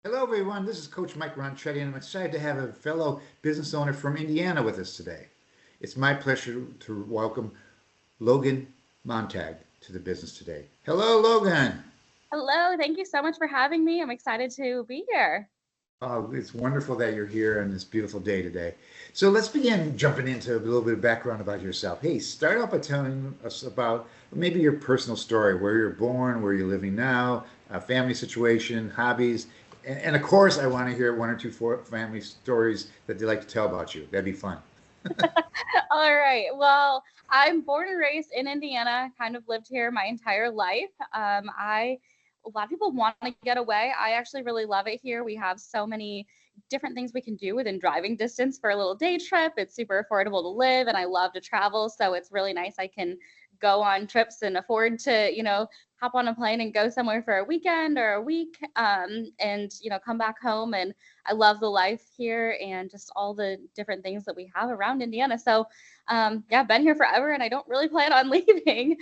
Hello, everyone. This is Coach Mike Ronchetti, and I'm excited to have a fellow business owner from Indiana with us today. It's my pleasure to welcome Logan Montague to the business today. Hello, Logan. Hello, thank you so much for having me. I'm excited to be here. Oh, it's wonderful that you're here on this beautiful day today. So let's begin jumping into a little bit of background about yourself. Hey, start off by telling us about maybe your personal story, where you're born, where you're living now, family situation, hobbies, and of course, I want to hear one or two family stories that they like to tell about you. That'd be fun. All right. Well, I'm born and raised in Indiana, kind of lived here my entire life. A lot of people want to get away. I actually really love it here. We have so many different things we can do within driving distance for a little day trip. It's super affordable to live, and I love to travel. So it's really nice. I can go on trips and afford to, hop on a plane and go somewhere for a weekend or a week, and come back home. And I love the life here and just all the different things that we have around Indiana. So yeah, I've been here forever and I don't really plan on leaving.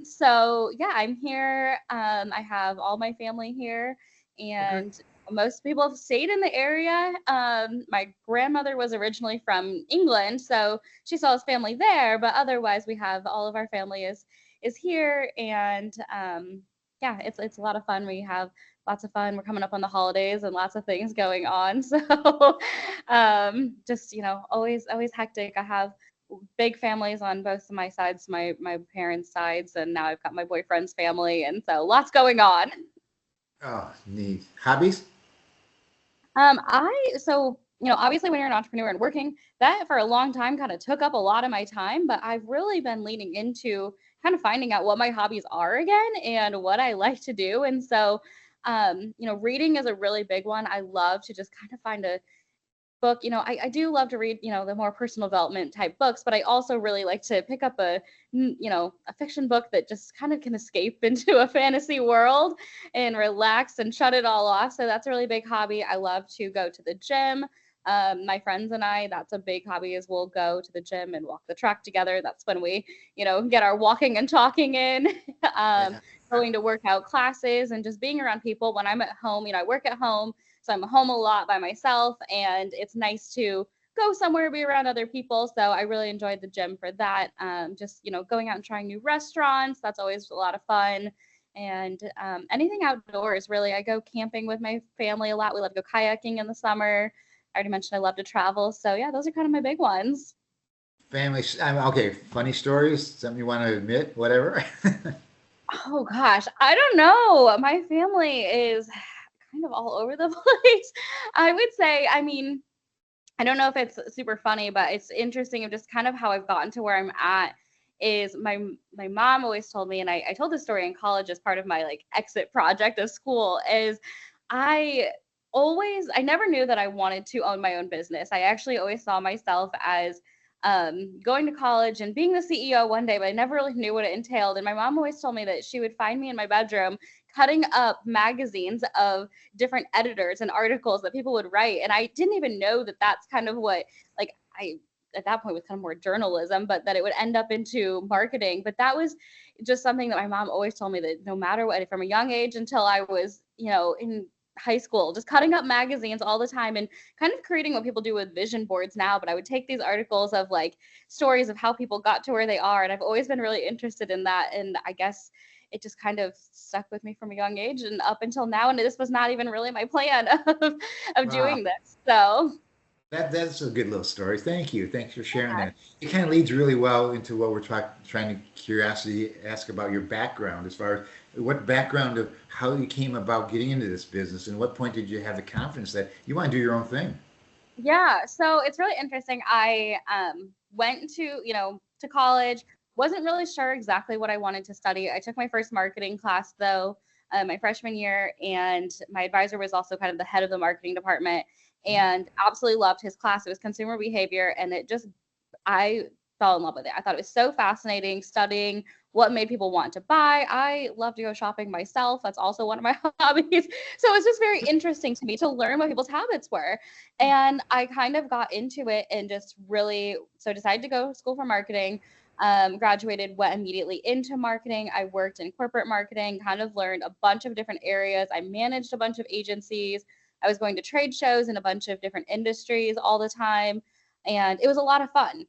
So yeah, I'm here. I have all my family here, Okay. and most people have stayed in the area. My grandmother was originally from England, so she saw his family there, but otherwise we have all of our family is here. And yeah, it's a lot of fun. We have lots of fun. We're coming up on the holidays and lots of things going on. So just always hectic. I have big families on both of my sides, my parents' sides, and now I've got my boyfriend's family, and so lots going on. Oh, neat. Hobbies? Obviously when you're an entrepreneur and working, that for a long time kind of took up a lot of my time, but I've really been leaning into kind of finding out what my hobbies are again and what I like to do. And so, reading is a really big one. I love to just kind of find a book. I do love to read, the more personal development type books, but I also really like to pick up a fiction book that just kind of can escape into a fantasy world and relax and shut it all off. So that's a really big hobby. I love to go to the gym. My friends and I, that's a big hobby, is we'll go to the gym and walk the track together. That's when we, get our walking and talking in. um, Yeah. Going to workout classes and just being around people when I'm at home. I work at home, so I'm home a lot by myself, and it's nice to go somewhere, be around other people. So I really enjoyed the gym for that. Just, going out and trying new restaurants. That's always a lot of fun. And anything outdoors, really. I go camping with my family a lot. We love to go kayaking in the summer. I already mentioned I love to travel. So yeah, those are kind of my big ones. Family. Okay. Funny stories? Something you want to admit? Whatever. Oh gosh, I don't know. My family is kind of all over the place. I would say, I don't know if it's super funny, but it's interesting of just kind of how I've gotten to where I'm at. Is my mom always told me, and I told this story in college as part of my like exit project of school, is I I never knew that I wanted to own my own business. I actually always saw myself as going to college and being the CEO one day, but I never really knew what it entailed. And my mom always told me that she would find me in my bedroom cutting up magazines of different editors and articles that people would write. And I didn't even know that that's kind of what, like, I at that point was kind of more journalism, but that it would end up into marketing. But that was just something that my mom always told me, that no matter what, from a young age until I was, in high school, just cutting up magazines all the time and kind of creating what people do with vision boards now. But I would take these articles of like stories of how people got to where they are. And I've always been really interested in that. And I guess it just kind of stuck with me from a young age and up until now. And this was not even really my plan of Wow. doing this. So That's a good little story. Thank you. Thanks for sharing that. It kind of leads really well into what we're trying to curiosity ask about your background, as far as what background of how you came about getting into this business, and what point did you have the confidence that you want to do your own thing? yeah, so it's really interesting. I went to college, wasn't really sure exactly what I wanted to study. I took my first marketing class though, my freshman year, and my advisor was also kind of the head of the marketing department, and absolutely loved his class. It was consumer behavior, and I fell in love with it. I thought it was so fascinating studying what made people want to buy. I love to go shopping myself. That's also one of my hobbies. So it's just very interesting to me to learn what people's habits were. And I kind of got into it and just really, so decided to go to school for marketing. Graduated, went immediately into marketing. I worked in corporate marketing, kind of learned a bunch of different areas. I managed a bunch of agencies. I was going to trade shows in a bunch of different industries all the time. And it was a lot of fun.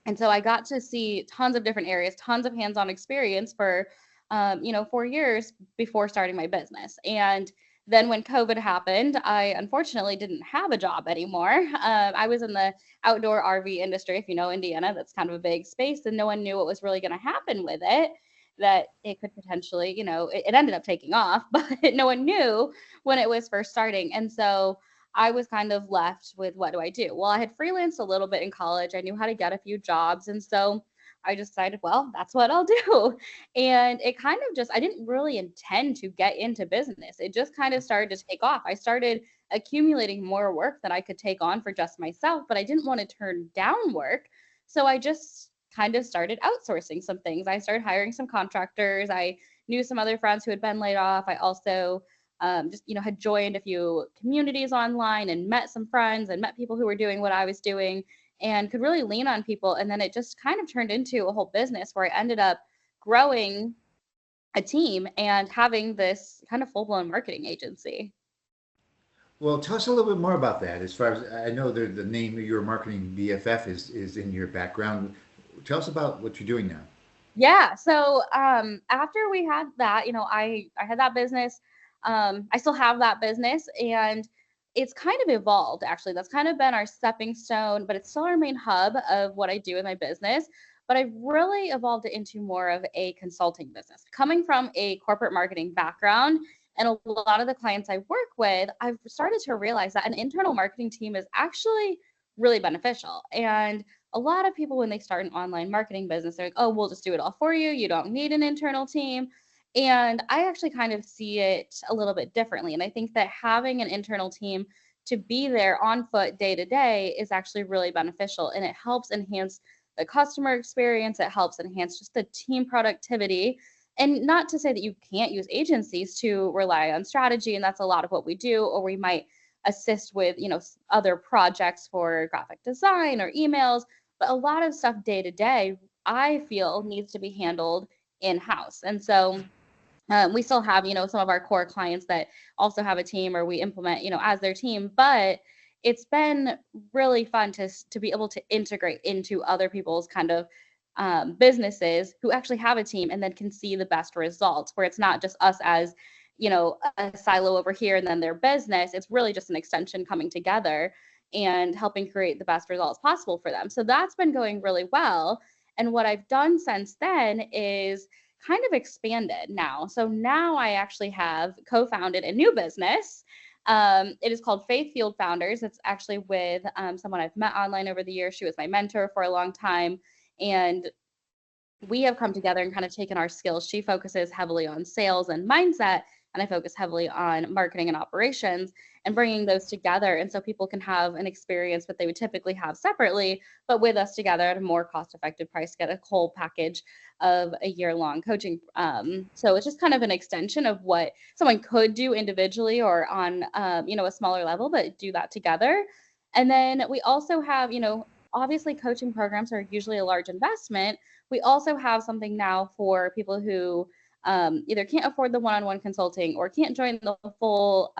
And so I got to see tons of different areas, tons of hands-on experience for, 4 years before starting my business. And then when COVID happened, I unfortunately didn't have a job anymore. I was in the outdoor RV industry. If you know Indiana, that's kind of a big space, and no one knew what was really going to happen with it. That it could potentially, it ended up taking off, but no one knew when it was first starting. And so I was kind of left with, what do I do? Well, I had freelanced a little bit in college. I knew how to get a few jobs. And so I decided, well, that's what I'll do. And it kind of just, I didn't really intend to get into business. It just kind of started to take off. I started accumulating more work that I could take on for just myself, but I didn't want to turn down work. So I just kind of started outsourcing some things. I started hiring some contractors. I knew some other friends who had been laid off. I also had joined a few communities online and met some friends and met people who were doing what I was doing and could really lean on people. And then it just kind of turned into a whole business where I ended up growing a team and having this kind of full-blown marketing agency. Well, tell us a little bit more about that. As far as I know, the name of Your Marketing BFF is in your background. Tell us about what you're doing now. Yeah. So after we had that, I had that business. I still have that business, and it's kind of evolved, actually. That's kind of been our stepping stone, but it's still our main hub of what I do in my business. But I've really evolved it into more of a consulting business. Coming from a corporate marketing background and a lot of the clients I work with, I've started to realize that an internal marketing team is actually really beneficial. And a lot of people, when they start an online marketing business, they're like, oh, we'll just do it all for you. You don't need an internal team. And I actually kind of see it a little bit differently. And I think that having an internal team to be there on foot day to day is actually really beneficial. And it helps enhance the customer experience. It helps enhance just the team productivity. And not to say that you can't use agencies to rely on strategy. And that's a lot of what we do. Or we might assist with, other projects for graphic design or emails. But a lot of stuff day to day, I feel needs to be handled in-house. And so we still have, some of our core clients that also have a team or we implement, as their team, but it's been really fun to be able to integrate into other people's kind of businesses who actually have a team and then can see the best results, where it's not just us as, a silo over here and then their business. It's really just an extension coming together and helping create the best results possible for them. So that's been going really well. And what I've done since then is kind of expanded now. So now I actually have co-founded a new business. It is called Faith Field Founders. It's actually with someone I've met online over the years. She was my mentor for a long time. And we have come together and kind of taken our skills. She focuses heavily on sales and mindset, and I focus heavily on marketing and operations and bringing those together. And so people can have an experience that they would typically have separately, but with us together at a more cost-effective price, get a whole package of a year-long coaching. So it's just kind of an extension of what someone could do individually or on, a smaller level, but do that together. And then we also have, obviously coaching programs are usually a large investment. We also have something now for people who either can't afford the one-on-one consulting or can't join the full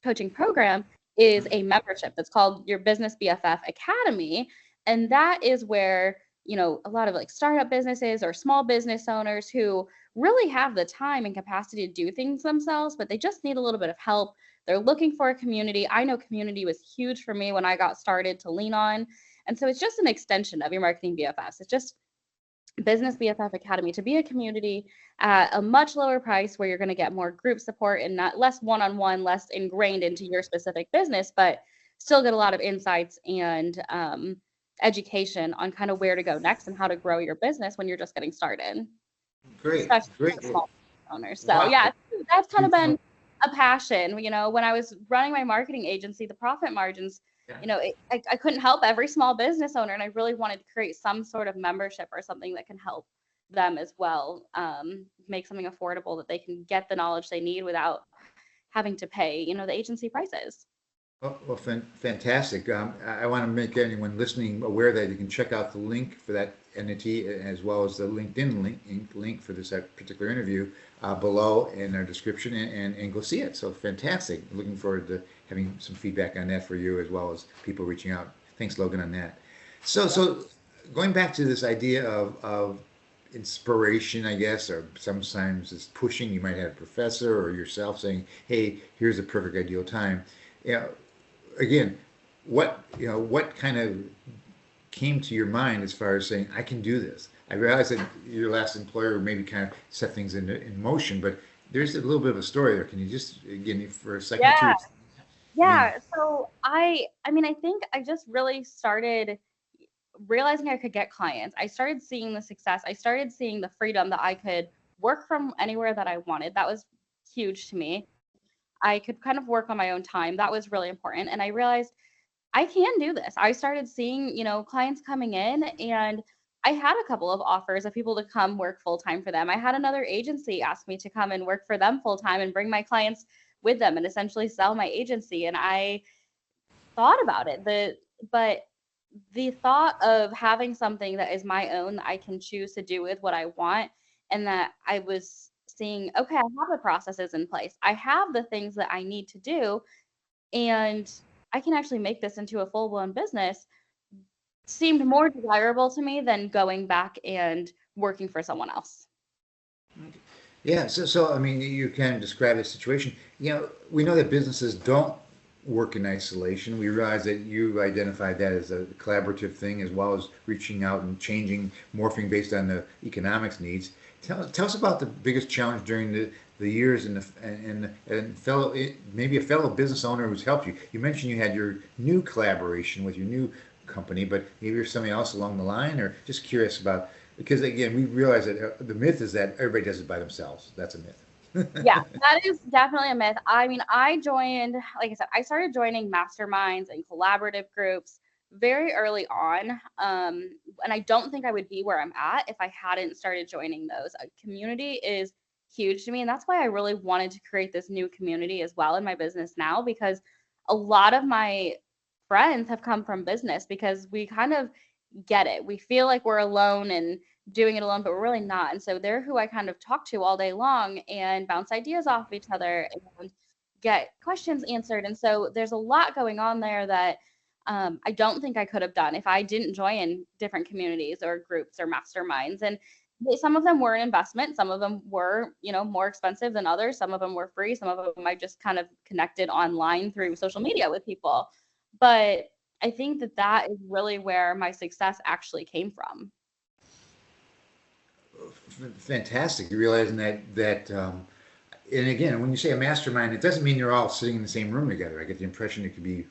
coaching program, is a membership that's called Your Business BFF Academy. And that is where, a lot of like startup businesses or small business owners who really have the time and capacity to do things themselves, but they just need a little bit of help. They're looking for a community. I know community was huge for me when I got started to lean on. And so it's just an extension of Your Marketing BFFs. It's just Business BFF Academy to be a community at a much lower price where you're going to get more group support and not less one-on-one, less ingrained into your specific business, but still get a lot of insights and education on kind of where to go next and how to grow your business when you're just getting started, Great, especially great. for small owners. So Wow. yeah, that's kind of been a passion. When I was running my marketing agency, the profit margins, I couldn't help every small business owner, and I really wanted to create some sort of membership or something that can help them as well, make something affordable that they can get the knowledge they need without having to pay, the agency prices. Fantastic. I want to make anyone listening aware that you can check out the link for that entity as well as the LinkedIn link for this particular interview below in our description and go see it. So fantastic. Looking forward to having some feedback on that for you as well as people reaching out. Thanks, Logan, on that. So going back to this idea of inspiration, I guess, or sometimes it's pushing. You might have a professor or yourself saying, "Hey, here's a perfect ideal time." You know, again, what kind of came to your mind as far as saying, "I can do this"? I realize that your last employer maybe kind of set things in motion, but there's a little bit of a story there. Can you just again for a second or two? Yeah. I mean, Yeah. So I mean, I think I just really started realizing I could get clients. I started seeing the success. I started seeing the freedom that I could work from anywhere that I wanted. That was huge to me. I could kind of work on my own time. That was really important. And I realized I can do this. I started seeing, clients coming in, and I had a couple of offers of people to come work full time for them. I had another agency ask me to come and work for them full time and bring my clients with them and essentially sell my agency. And I thought about it. But the thought of having something that is my own that I can choose to do with what I want, and that I was seeing, okay, I have the processes in place. I have the things that I need to do, and I can actually make this into a full-blown business, seemed more desirable to me than going back and working for someone else. yeah. So I mean, you kind of describe the situation. We know that businesses don't work in isolation. We realize that you identified that as a collaborative thing as well as reaching out and changing, morphing based on the economics needs. Tell us about the biggest challenge during the years and fellow maybe a fellow business owner who's helped you. You mentioned you had your new collaboration with your new company, but maybe there's something else along the line, or just curious about because again we realize that the myth is that everybody does it by themselves. That's a Yeah, myth. that is definitely a myth. I mean, I joined, like I said, I started joining masterminds and collaborative groups very early on. And I don't think I would be where I'm at if I hadn't started joining those. A community is huge to me. And that's why I really wanted to create this new community as well in my business now, because a lot of my friends have come from business because we kind of get it. We feel like we're alone and doing it alone, but we're really not. And so they're who I kind of talk to all day long and bounce ideas off of each other and get questions answered. And so there's a lot going on there that I don't think I could have done if I didn't join different communities or groups or masterminds. And some of them were an investment. Some of them were, more expensive than others. Some of them were free. Some of them I just kind of connected online through social media with people. But I think that that is really where my success actually came from. Fantastic. You're realizing and again, when you say a mastermind, it doesn't mean you're all sitting in the same room together. I get the impression it could be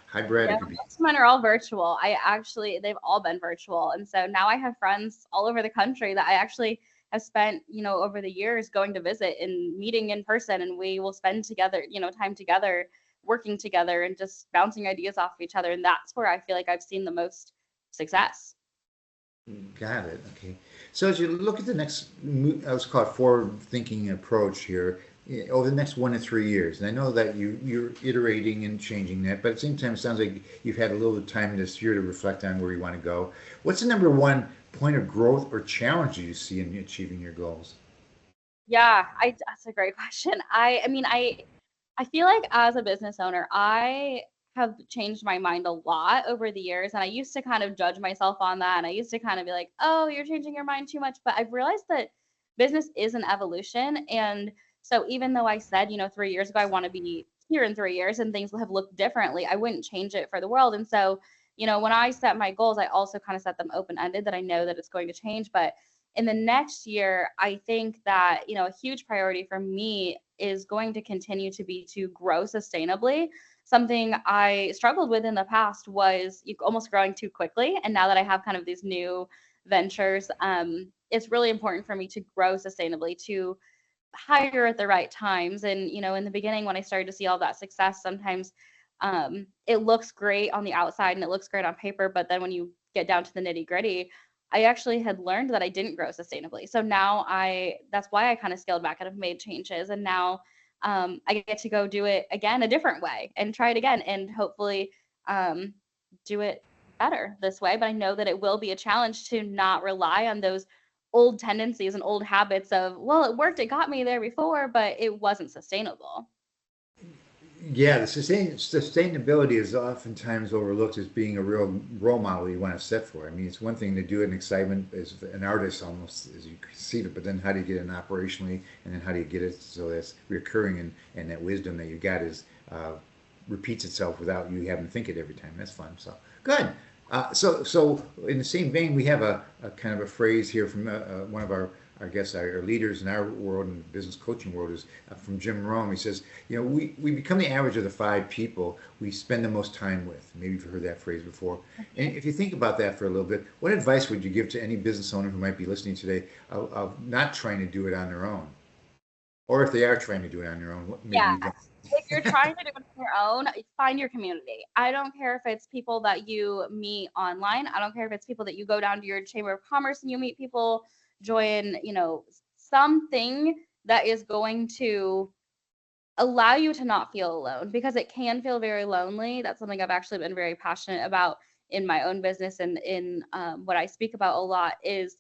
hybrid. Yeah, It could be. most of mine are all virtual. They've all been virtual. And so now I have friends all over the country that I actually have spent, over the years going to visit and meeting in person. And we will spend together, time together, working together and just bouncing ideas off of each other. And that's where I feel like I've seen the most success. Got it. Okay. So as you look at the next, let's call it forward-thinking approach here, over the next 1 to 3 years, and I know that you're iterating and changing that, but at the same time, it sounds like you've had a little bit of time this year to reflect on where you want to go. What's the number one point of growth or challenge you see in achieving your goals? Yeah, that's a great question. I feel like as a business owner, I have changed my mind a lot over the years. And I used to kind of judge myself on that. And I used to kind of be like, oh, you're changing your mind too much. But I've realized that business is an evolution. And so even though I said, 3 years ago, I want to be here in 3 years and things have looked differently, I wouldn't change it for the world. And so, when I set my goals, I also kind of set them open ended that I know that it's going to change. But in the next year, I think that, a huge priority for me is going to continue to be to grow sustainably. Something I struggled with in the past was almost growing too quickly. And now that I have kind of these new ventures, it's really important for me to grow sustainably, to hire at the right times. And, in the beginning, when I started to see all that success, sometimes it looks great on the outside and it looks great on paper. But then when you get down to the nitty gritty, I actually had learned that I didn't grow sustainably. So now that's why I kind of scaled back and have made changes. And now I get to go do it again a different way and try it again and hopefully do it better this way, but I know that it will be a challenge to not rely on those old tendencies and old habits of, well, it worked, it got me there before, but it wasn't sustainable. Yeah, the sustainability is oftentimes overlooked as being a real role model you want to set for. I mean, it's one thing to do it in excitement as an artist, almost as you conceive it, but then how do you get it operationally, and then how do you get it so that's recurring, and that wisdom that you got is repeats itself without you having to think it every time. That's fun. So good. So in the same vein, we have a kind of a phrase here from one of our guess our leaders in our world, in the business coaching world, is from Jim Rohn. He says, we become the average of the 5 people we spend the most time with. Maybe you've heard that phrase before. And if you think about that for a little bit, what advice would you give to any business owner who might be listening today of not trying to do it on their own? Or if they are trying to do it on their own, maybe Yeah. you don't. If you're trying to do it on your own, find your community. I don't care if it's people that you meet online. I don't care if it's people that you go down to your chamber of commerce and you meet people, join, something that is going to allow you to not feel alone, because it can feel very lonely. That's something I've actually been very passionate about in my own business, and in what I speak about a lot is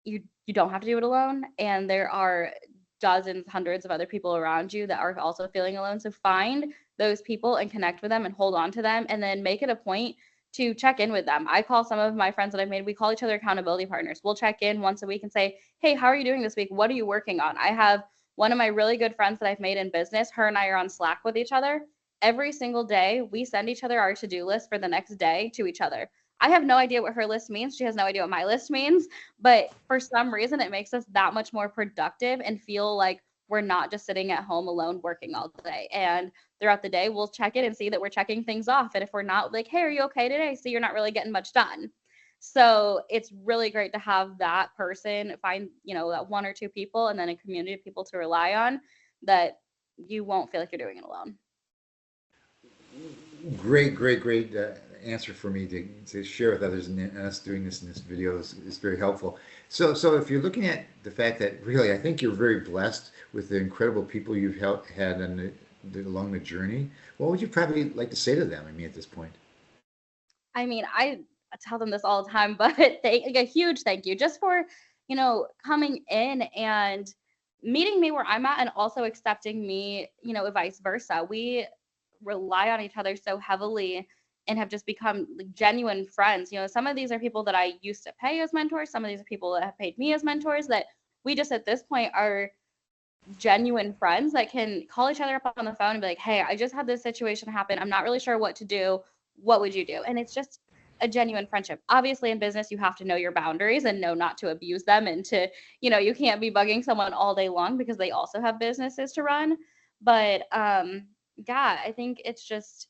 you don't have to do it alone, and there are dozens, hundreds of other people around you that are also feeling alone. So find those people and connect with them and hold on to them, and then make it a point to check in with them. I call some of my friends that I've made, we call each other accountability partners. We'll check in once a week and say, hey, how are you doing this week? What are you working on? I have one of my really good friends that I've made in business. Her and I are on Slack with each other. Every single day, we send each other our to-do list for the next day to each other. I have no idea what her list means. She has no idea what my list means. But for some reason, it makes us that much more productive and feel like we're not just sitting at home alone working all day. And throughout the day, we'll check in and see that we're checking things off. And if we're not, like, hey, are you okay today? So you're not really getting much done. So it's really great to have that person, find, that 1 or 2 people, and then a community of people to rely on, that you won't feel like you're doing it alone. Great answer for me to share with others, and us doing this in this video is very helpful. So if you're looking at the fact that really, I think you're very blessed with the incredible people you've had along the journey, what would you probably like to say to them? I mean, at this point. I mean, I tell them this all the time, but a huge thank you just for, coming in and meeting me where I'm at, and also accepting me, vice versa. We rely on each other so heavily and have just become like genuine friends. Some of these are people that I used to pay as mentors. Some of these are people that have paid me as mentors, that we just at this point are genuine friends that can call each other up on the phone and be like, hey, I just had this situation happen. I'm not really sure what to do. What would you do? And it's just a genuine friendship. Obviously, in business, you have to know your boundaries and know not to abuse them, and to, you can't be bugging someone all day long because they also have businesses to run. But yeah, I think it's just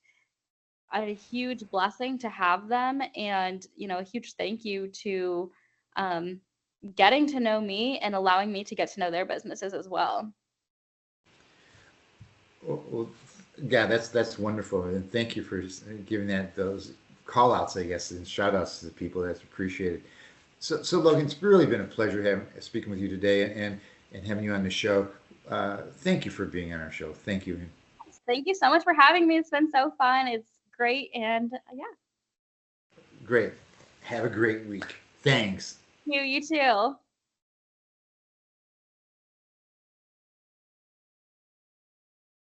a huge blessing to have them, and, a huge thank you to getting to know me and allowing me to get to know their businesses as well. Well, yeah, that's wonderful, and thank you for giving those call outs, I guess, and shout outs to the people. That's appreciated. So Logan, it's really been a pleasure speaking with you today, and having you on the show. Thank you for being on our show. Thank you. Thank you so much for having me. It's been so fun. It's great. And yeah. Great. Have a great week. Thanks. You too.